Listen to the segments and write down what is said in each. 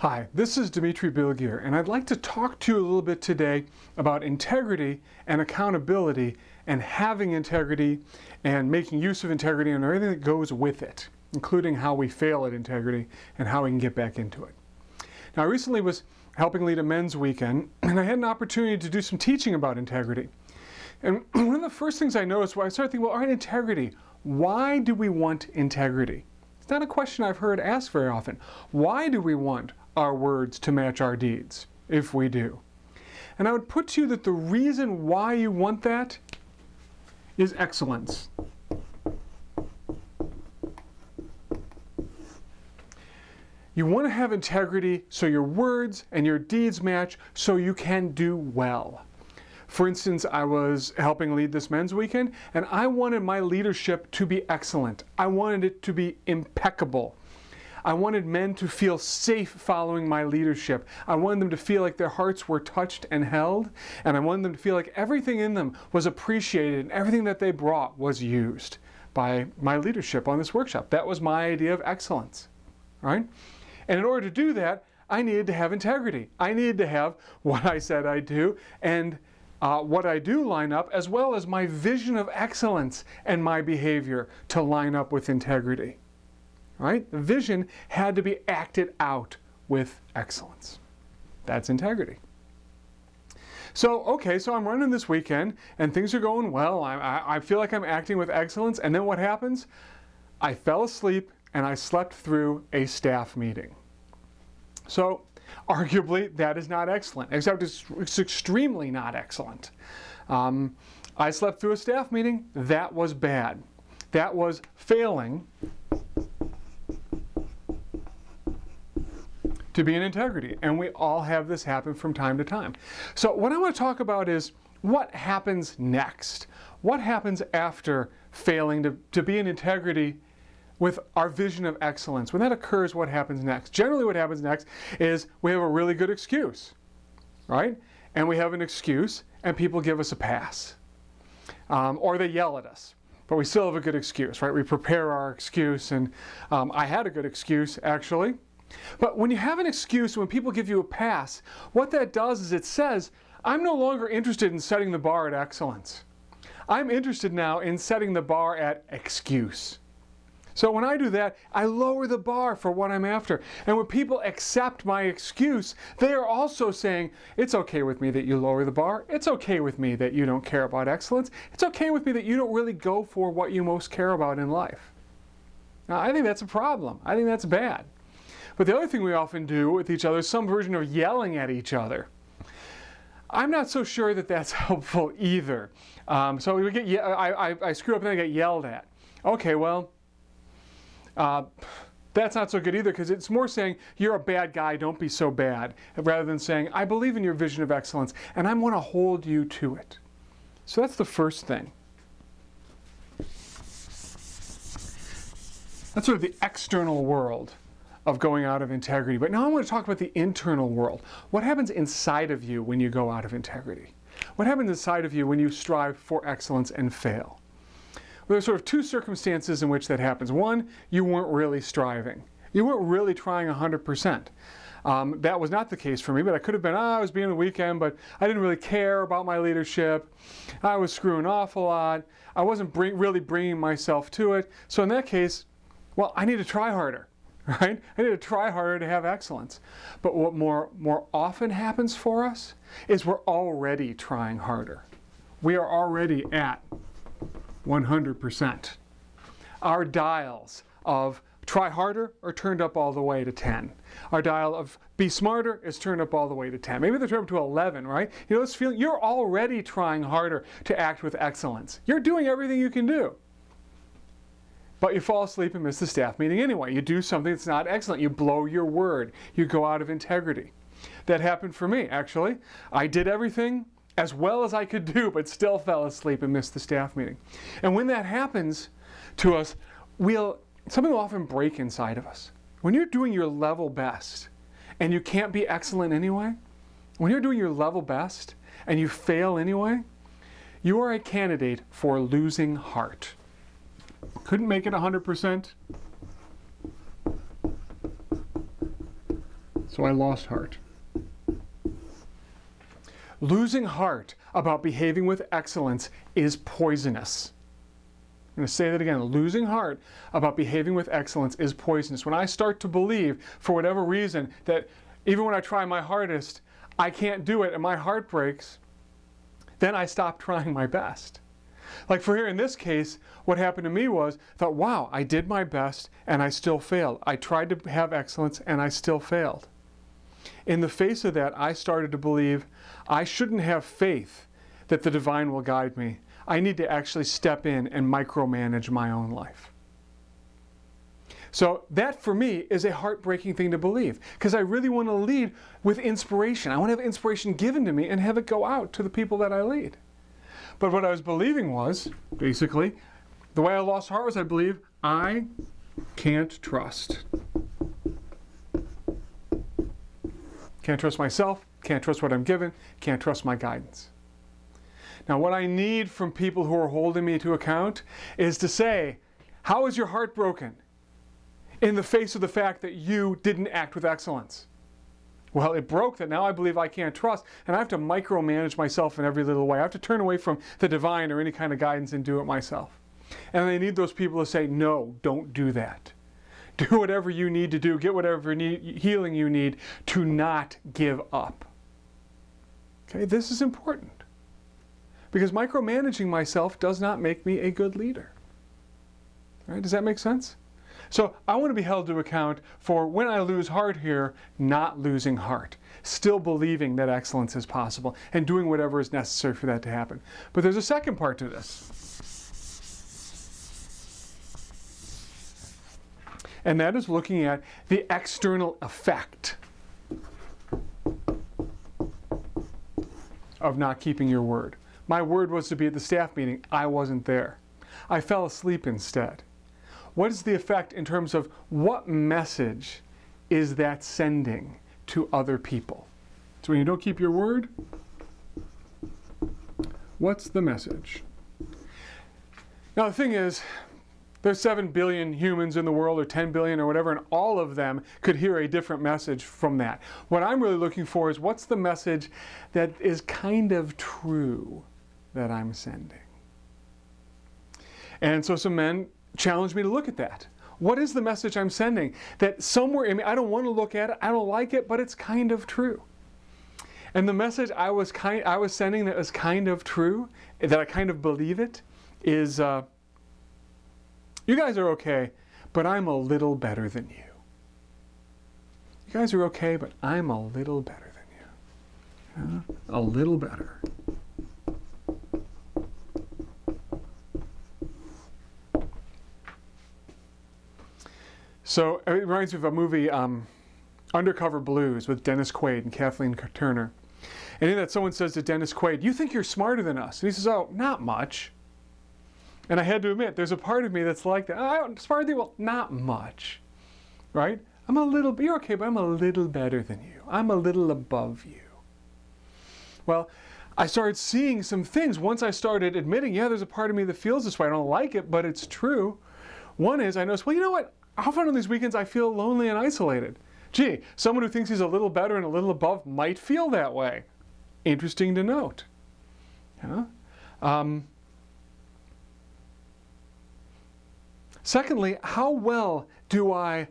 Hi, this is Dimitri Bilgier, and I'd like to talk to you a little bit today about integrity and accountability and having integrity and making use of integrity and everything that goes with it, including how we fail at integrity and how we can get back into it. Now, I recently was helping lead a men's weekend, and I had an opportunity to do some teaching about integrity. And one of the first things I noticed was I started thinking, well, all right, integrity, why do we want integrity? It's not a question I've heard asked very often. Why do we want our words to match our deeds, if we do? And I would put to you that the reason why you want that is excellence. You want to have integrity so your words and your deeds match so you can do well. For instance, I was helping lead this men's weekend, and I wanted my leadership to be excellent. I wanted it to be impeccable. I wanted men to feel safe following my leadership. I wanted them to feel like their hearts were touched and held, and I wanted them to feel like everything in them was appreciated and everything that they brought was used by my leadership on this workshop. That was my idea of excellence, right? And in order to do that, I needed to have integrity. I needed to have what I said I'd do and what I do line up, as well as my vision of excellence and my behavior to line up with integrity. Right? The vision had to be acted out with excellence. That's integrity. So I'm running this weekend and things are going well. I feel like I'm acting with excellence, and then what happens? I fell asleep and I slept through a staff meeting. So arguably that is not excellent, except it's extremely not excellent. I slept through a staff meeting. That was bad. That was failing to be in integrity. And we all have this happen from time to time. So what I want to talk about is what happens next. What happens after failing to be in integrity with our vision of excellence? When that occurs, what happens next? Generally what happens next is we have a really good excuse, right? And we have an excuse and people give us a pass. Or they yell at us, but we still have a good excuse, right? We prepare our excuse, and I had a good excuse actually. But when you have an excuse, when people give you a pass, what that does is it says, I'm no longer interested in setting the bar at excellence. I'm interested now in setting the bar at excuse. So when I do that, I lower the bar for what I'm after. And when people accept my excuse, they are also saying, it's okay with me that you lower the bar. It's okay with me that you don't care about excellence. It's okay with me that you don't really go for what you most care about in life. Now, I think that's a problem. I think that's bad. But the other thing we often do with each other is some version of yelling at each other. I'm not so sure that that's helpful either. So we get, I screw up and I get yelled at. Okay, well, that's not so good either, because it's more saying, you're a bad guy, don't be so bad, rather than saying, I believe in your vision of excellence, and I'm going to hold you to it. So that's the first thing. That's sort of the external world of going out of integrity. But now I want to talk about the internal world. What happens inside of you when you go out of integrity? What happens inside of you when you strive for excellence and fail? Well, there's sort of two circumstances in which that happens. One, you weren't really striving. You weren't really trying 100%. That was not the case for me, but I could have been, I was being the weekend, but I didn't really care about my leadership. I was screwing off a lot. I wasn't really bringing myself to it. So in that case, well, I need to try harder. Right? I need to try harder to have excellence. But what more often happens for us is we're already trying harder. We are already at 100%. Our dials of try harder are turned up all the way to 10. Our dial of be smarter is turned up all the way to 10. Maybe they're turned up to 11, right? You know this feeling? You're already trying harder to act with excellence. You're doing everything you can do. But you fall asleep and miss the staff meeting anyway. You do something that's not excellent. You blow your word. You go out of integrity. That happened for me, actually. I did everything as well as I could do, but still fell asleep and missed the staff meeting. And when that happens to us, something will often break inside of us. When you're doing your level best and you can't be excellent anyway, when you're doing your level best and you fail anyway, you are a candidate for losing heart. Couldn't make it 100%. So I lost heart. Losing heart about behaving with excellence is poisonous. I'm going to say that again. Losing heart about behaving with excellence is poisonous. When I start to believe, for whatever reason, that even when I try my hardest, I can't do it and my heart breaks, then I stop trying my best. Like for here in this case, what happened to me was, I thought, wow, I did my best and I still failed. I tried to have excellence and I still failed. In the face of that, I started to believe I shouldn't have faith that the divine will guide me. I need to actually step in and micromanage my own life. So that for me is a heartbreaking thing to believe, because I really want to lead with inspiration. I want to have inspiration given to me and have it go out to the people that I lead. But what I was believing was, basically, the way I lost heart was I believe I can't trust. Can't trust myself, can't trust what I'm given, can't trust my guidance. Now what I need from people who are holding me to account is to say, how is your heart broken in the face of the fact that you didn't act with excellence? Well, it broke that now I believe I can't trust, and I have to micromanage myself in every little way. I have to turn away from the divine or any kind of guidance and do it myself. And I need those people to say, no, don't do that. Do whatever you need to do, get whatever healing you need to not give up. Okay, this is important. Because micromanaging myself does not make me a good leader. Right? Does that make sense? So I want to be held to account for when I lose heart here, not losing heart. Still believing that excellence is possible and doing whatever is necessary for that to happen. But there's a second part to this. And that is looking at the external effect of not keeping your word. My word was to be at the staff meeting. I wasn't there. I fell asleep instead. What is the effect in terms of what message is that sending to other people? So when you don't keep your word, what's the message? Now the thing is, there's 7 billion humans in the world, or 10 billion, or whatever, and all of them could hear a different message from that. What I'm really looking for is what's the message that is kind of true that I'm sending? And so some men challenged me to look at that. What is the message I'm sending that somewhere in me, I don't want to look at it, I don't like it, but it's kind of true? And the message I was sending that was kind of true, that I kind of believe it, is you guys are okay, but I'm a little better than you. You guys are okay, but I'm a little better than you. A little better. So it reminds me of a movie, Undercover Blues, with Dennis Quaid and Kathleen Turner. And in that someone says to Dennis Quaid, you think you're smarter than us? And he says, oh, not much. And I had to admit, there's a part of me that's like that. I'm smarter than you? Well, not much, right? You're okay, but I'm a little better than you. I'm a little above you. Well, I started seeing some things once I started admitting, yeah, there's a part of me that feels this way. I don't like it, but it's true. One is I noticed, well, you know what? Often on these weekends I feel lonely and isolated. Gee, someone who thinks he's a little better and a little above might feel that way. Interesting to note. Yeah? Secondly, how well do I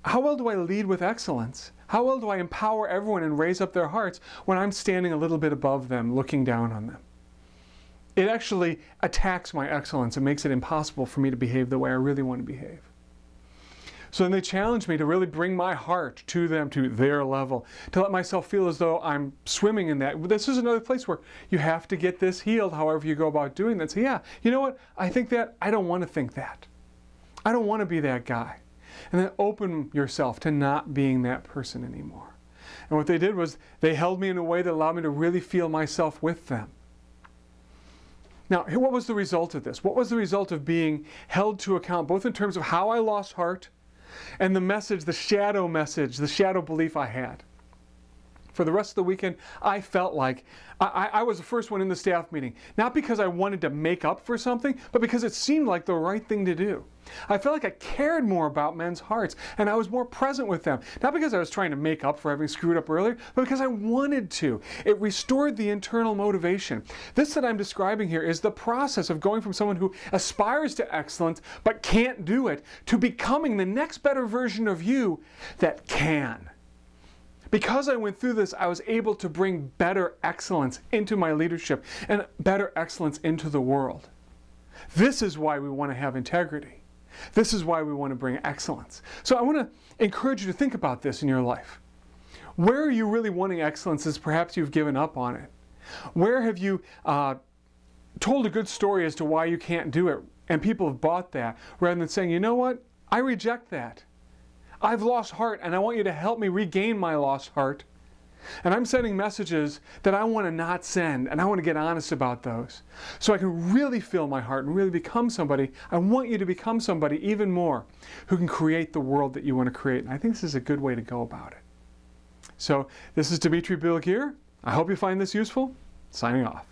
lead with excellence? How well do I empower everyone and raise up their hearts when I'm standing a little bit above them, looking down on them? It actually attacks my excellence and makes it impossible for me to behave the way I really want to behave. So then they challenge me to really bring my heart to them, to their level, to let myself feel as though I'm swimming in that. This is another place where you have to get this healed however you go about doing that. So yeah, you know what? I think that. I don't want to think that. I don't want to be that guy. And then open yourself to not being that person anymore. And what they did was they held me in a way that allowed me to really feel myself with them. Now, what was the result of this? What was the result of being held to account, both in terms of how I lost heart and the message, the shadow belief I had? For the rest of the weekend, I felt like I was the first one in the staff meeting. Not because I wanted to make up for something, but because it seemed like the right thing to do. I felt like I cared more about men's hearts and I was more present with them. Not because I was trying to make up for having screwed up earlier, but because I wanted to. It restored the internal motivation. This that I'm describing here is the process of going from someone who aspires to excellence but can't do it to becoming the next better version of you that can. Because I went through this, I was able to bring better excellence into my leadership and better excellence into the world. This is why we want to have integrity. This is why we want to bring excellence. So I want to encourage you to think about this in your life. Where are you really wanting excellence as perhaps you've given up on it? Where have you told a good story as to why you can't do it and people have bought that rather than saying, you know what, I reject that. I've lost heart and I want you to help me regain my lost heart. And I'm sending messages that I want to not send, and I want to get honest about those. So I can really fill my heart and really become somebody. I want you to become somebody even more who can create the world that you want to create. And I think this is a good way to go about it. So this is Dimitri Bilgir. I hope you find this useful. Signing off.